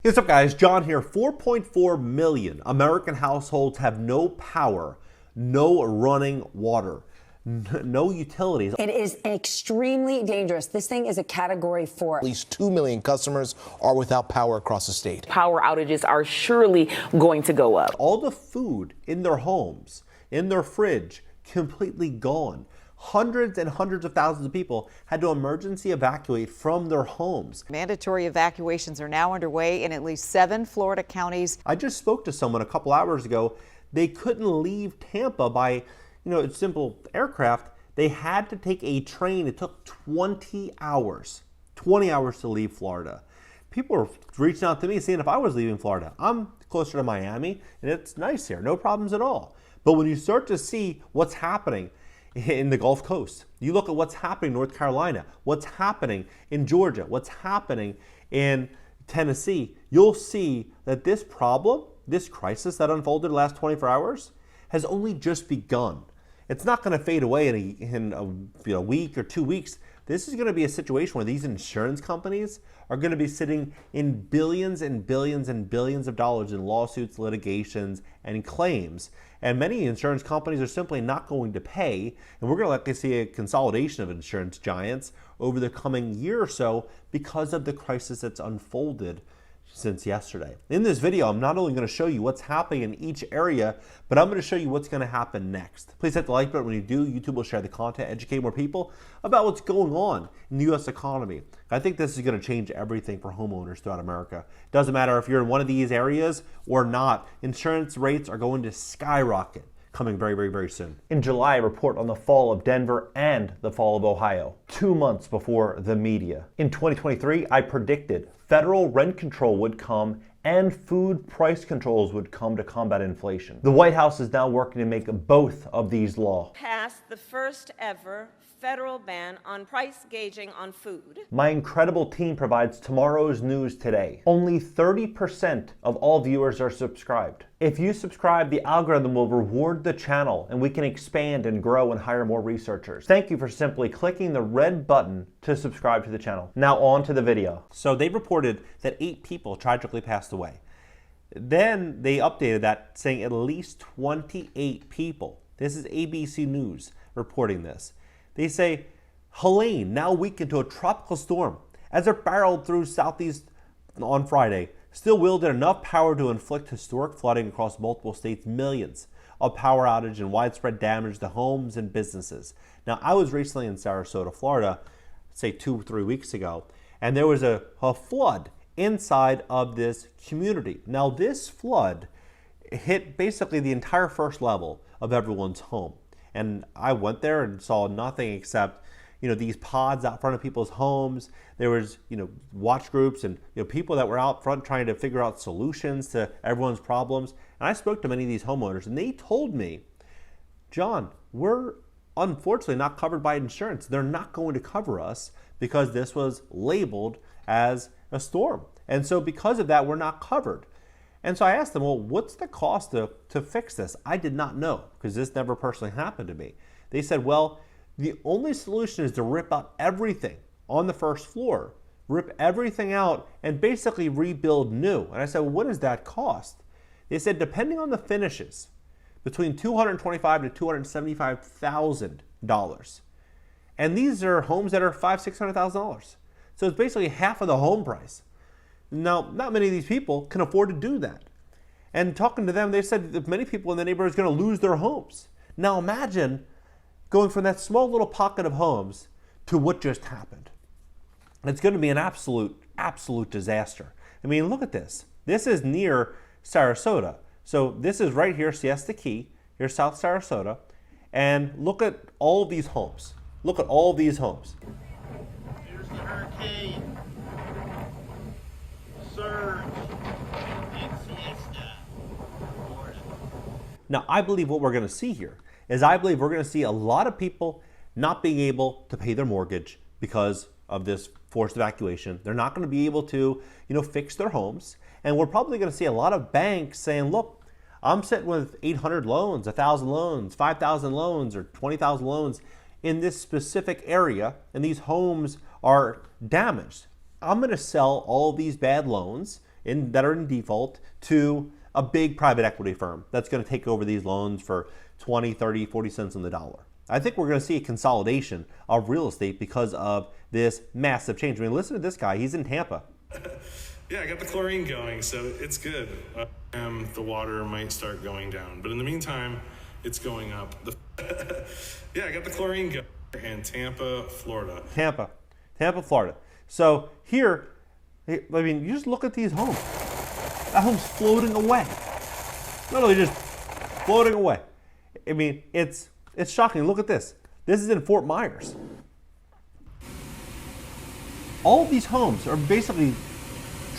Hey, what's up guys, John here. 4.4 million American households have no power, no running water, no utilities. It is extremely dangerous. This thing is a Category 4. At least 2 million customers are without power across the state. Power outages are surely going to go up. All the food in their homes, in their fridge, completely gone. Hundreds and hundreds of thousands of people had to emergency evacuate from their homes. Mandatory evacuations are now underway in at least 7 Florida counties. I just spoke to someone a couple hours ago. They couldn't leave Tampa by, simple aircraft. They had to take a train. It took 20 hours to leave Florida. People were reaching out to me saying if I was leaving Florida, I'm closer to Miami and it's nice here, no problems at all. But when you start to see what's happening in the Gulf Coast, you look at what's happening in North Carolina, what's happening in Georgia, what's happening in Tennessee, you'll see that this problem, this crisis that unfolded the last 24 hours has only just begun. It's not going to fade away in a week or 2 weeks. This is going to be a situation where these insurance companies are going to be sitting in billions and billions and billions of dollars in lawsuits, litigations, and claims. And many insurance companies are simply not going to pay. And we're going to likely see a consolidation of insurance giants over the coming year or so because of the crisis that's unfolded since yesterday. In this video, I'm not only going to show you what's happening in each area, but I'm going to show you what's going to happen next. Please hit the like button when you do. YouTube will share the content, educate more people about what's going on in the U.S. economy. I think this is going to change everything for homeowners throughout America. It doesn't matter if you're in one of these areas or not. Insurance rates are going to skyrocket coming very, very, very soon. In July, a report on the fall of Denver and the fall of Ohio, 2 months before the media. In 2023, I predicted federal rent control would come and food price controls would come to combat inflation. The White House is now working to make both of these laws. Passed the first ever federal ban on price gauging on food. My incredible team provides tomorrow's news today. Only 30% of all viewers are subscribed. If you subscribe, the algorithm will reward the channel and we can expand and grow and hire more researchers. Thank you for simply clicking the red button to subscribe to the channel. Now on to the video. So they reported that 8 people tragically passed away. Then they updated that saying at least 28 people. This is ABC News reporting this. They say, Helene now weakened to a tropical storm as it barreled through southeast on Friday, still wielded enough power to inflict historic flooding across multiple states, millions of power outage and widespread damage to homes and businesses. Now, I was recently in Sarasota, Florida, say 2 or 3 weeks ago, and there was a flood inside of this community. Now, this flood hit basically the entire first level of everyone's home. And I went there and saw nothing except, these pods out front of people's homes. There was, watch groups and people that were out front trying to figure out solutions to everyone's problems. And I spoke to many of these homeowners and they told me, John, we're unfortunately not covered by insurance. They're not going to cover us because this was labeled as a storm. And so because of that, we're not covered. And so I asked them, well, what's the cost to fix this? I did not know because this never personally happened to me. They said, well, the only solution is to rip out everything on the first floor, rip everything out and basically rebuild new. And I said, well, what does that cost? They said, depending on the finishes, between $225,000 to $275,000. And these are homes that are $500,000 to $600,000. So it's basically half of the home price. Now, not many of these people can afford to do that. And talking to them, they said that many people in the neighborhood are going to lose their homes. Now imagine going from that small little pocket of homes to what just happened. It's going to be an absolute disaster. I mean, look at this. This is near Sarasota. So this is right here, Siesta Key, here's South Sarasota. And look at all of these homes. Look at all of these homes. Here's the hurricane. Surge in Siesta, Florida. Now, I believe what we're going to see here is we're going to see a lot of people not being able to pay their mortgage because of this forced evacuation. They're not going to be able to, fix their homes. And we're probably going to see a lot of banks saying, look, I'm sitting with 800 loans, 1,000 loans, 5,000 loans, or 20,000 loans in this specific area, and these homes are damaged. I'm going to sell all these bad loans that are in default to a big private equity firm that's going to take over these loans for 20, 30, 40 cents on the dollar. I think we're going to see a consolidation of real estate because of this massive change. I mean, listen to this guy. He's in Tampa. Yeah, I got the chlorine going, so it's good. The water might start going down, but in the meantime, it's going up. Yeah, I got the chlorine going in Tampa, Florida. Tampa, Florida. So here, I mean, you just look at these homes. That home's floating away. Literally just floating away. I mean, it's shocking. Look at this. This is in Fort Myers. All of these homes are basically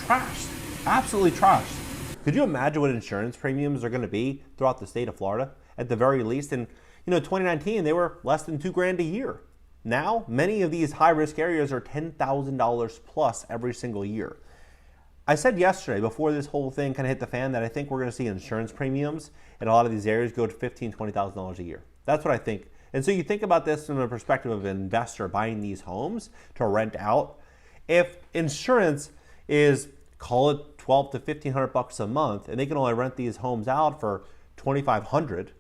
trashed, absolutely trashed. Could you imagine what insurance premiums are going to be throughout the state of Florida at the very least? In 2019, they were less than $2,000 a year. Now, many of these high-risk areas are $10,000 plus every single year. I said yesterday, before this whole thing kind of hit the fan, that I think we're going to see insurance premiums in a lot of these areas go to $15,000, $20,000 a year. That's what I think. And so you think about this from the perspective of an investor buying these homes to rent out. If insurance is, call it $1,200 to $1,500 a month, and they can only rent these homes out for $2,500,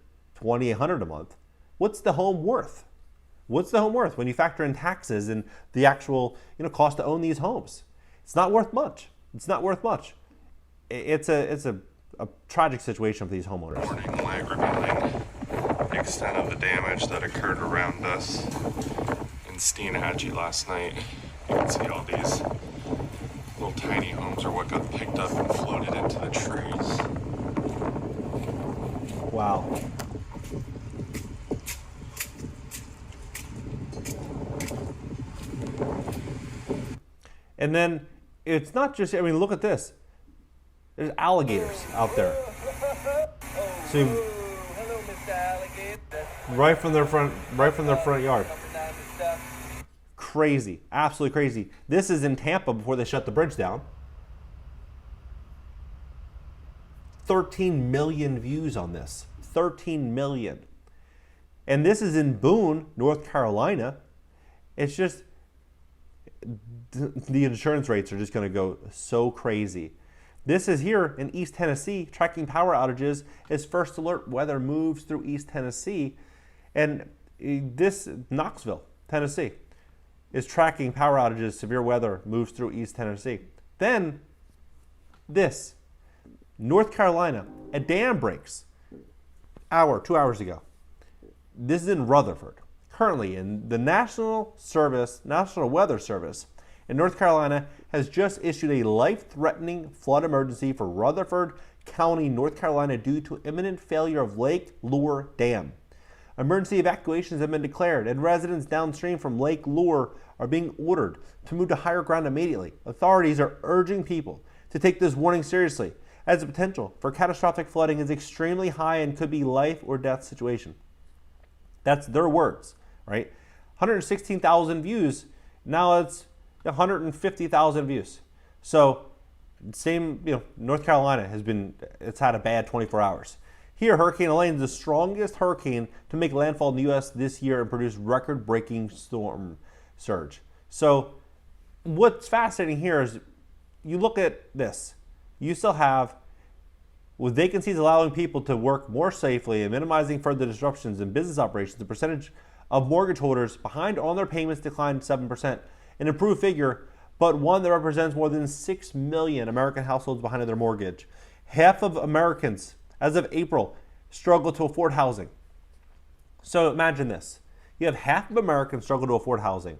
$2,800 a month, what's the home worth? What's the home worth when you factor in taxes and the actual cost to own these homes? It's not worth much. It's not worth much. It's a tragic situation for these homeowners. Warning, lag revealing the extent of the damage that occurred around us in Steenhatchee last night. You can see all these little tiny homes are what got picked up and floated into the trees. Wow. And then it's not just, I mean, look at this. There's alligators out there. So hello, Mr. Alligator. right from their front yard. Crazy, absolutely crazy. This is in Tampa before they shut the bridge down. 13 million views on this. 13 million. And this is in Boone, North Carolina. It's just, the insurance rates are just going to go so crazy. This is here in East Tennessee, tracking power outages as first alert weather moves through East Tennessee. And this, Knoxville, Tennessee, is tracking power outages, severe weather moves through East Tennessee. Then this, North Carolina, a dam breaks 2 hours ago. This is in Rutherford. Currently, in the National Weather Service in North Carolina has just issued a life-threatening flood emergency for Rutherford County, North Carolina, due to imminent failure of Lake Lure Dam. Emergency evacuations have been declared, and residents downstream from Lake Lure are being ordered to move to higher ground immediately. Authorities are urging people to take this warning seriously, as the potential for catastrophic flooding is extremely high and could be life or death situation. That's their words, right? 116,000 views. Now it's 150,000 views. So same, North Carolina it's had a bad 24 hours. Here, Hurricane Helene is the strongest hurricane to make landfall in the U.S. this year and produce record-breaking storm surge. So what's fascinating here is you look at this. You still have, with vacancies allowing people to work more safely and minimizing further disruptions in business operations, the percentage of mortgage holders behind on their payments declined 7%, an improved figure, but one that represents more than 6 million American households behind on their mortgage. Half of Americans, as of April, struggle to afford housing. So imagine this. You have half of Americans struggle to afford housing.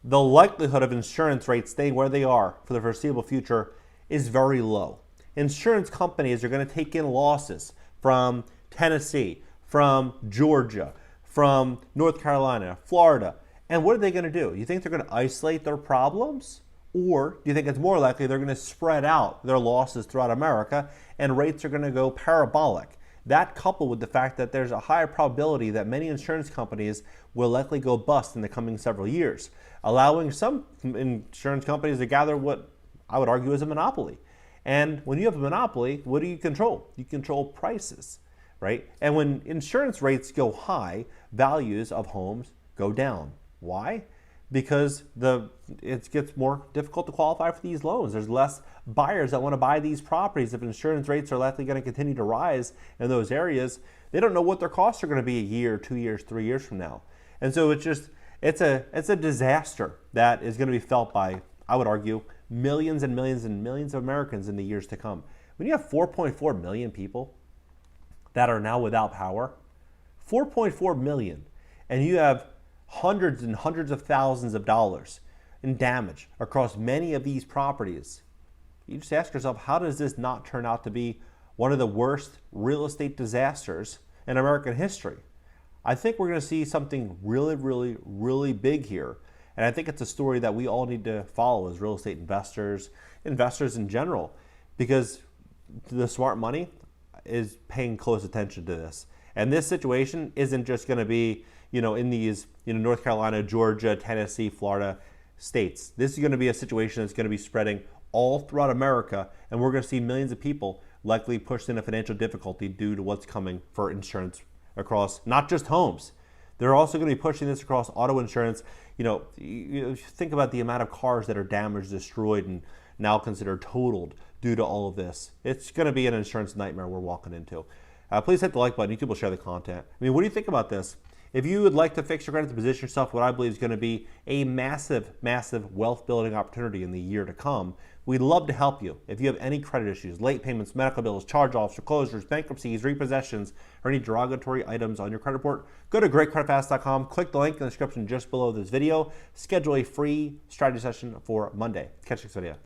The likelihood of insurance rates staying where they are for the foreseeable future is very low. Insurance companies are going to take in losses from Tennessee, from Georgia, from North Carolina, Florida. And what are they going to do? You think they're going to isolate their problems? Or do you think it's more likely they're going to spread out their losses throughout America and rates are going to go parabolic? That, coupled with the fact that there's a higher probability that many insurance companies will likely go bust in the coming several years, allowing some insurance companies to gather what I would argue is a monopoly. And when you have a monopoly, what do you control? You control prices, right? And when insurance rates go high, values of homes go down. Why? because it gets more difficult to qualify for these loans. There's less buyers that want to buy these properties. If insurance rates are likely going to continue to rise in those areas, they don't know what their costs are going to be a year, 2 years, 3 years from now. And so it's a disaster that is going to be felt by, I would argue, millions and millions and millions of Americans in the years to come. When you have 4.4 million people that are now without power, 4.4 million, and you have hundreds and hundreds of thousands of dollars in damage across many of these properties, you just ask yourself, how does this not turn out to be one of the worst real estate disasters in American history? I think we're going to see something really, really, really big here. And I think it's a story that we all need to follow as real estate investors, investors in general, because the smart money is paying close attention to this. And this situation isn't just going to be, in these, North Carolina, Georgia, Tennessee, Florida states. This is going to be a situation that's going to be spreading all throughout America, and we're going to see millions of people likely pushed into financial difficulty due to what's coming for insurance across not just homes. They're also going to be pushing this across auto insurance. You think about the amount of cars that are damaged, destroyed, and now considered totaled due to all of this. It's going to be an insurance nightmare we're walking into. Please hit the like button. YouTube will share the content. What do you think about this? If you would like to fix your credit to position yourself what I believe is going to be a massive, massive wealth building opportunity in the year to come, we'd love to help you. If you have any credit issues, late payments, medical bills, charge-offs, foreclosures, bankruptcies, repossessions, or any derogatory items on your credit report, go to greatcreditfast.com, click the link in the description just below this video, schedule a free strategy session for Monday. Catch you next video.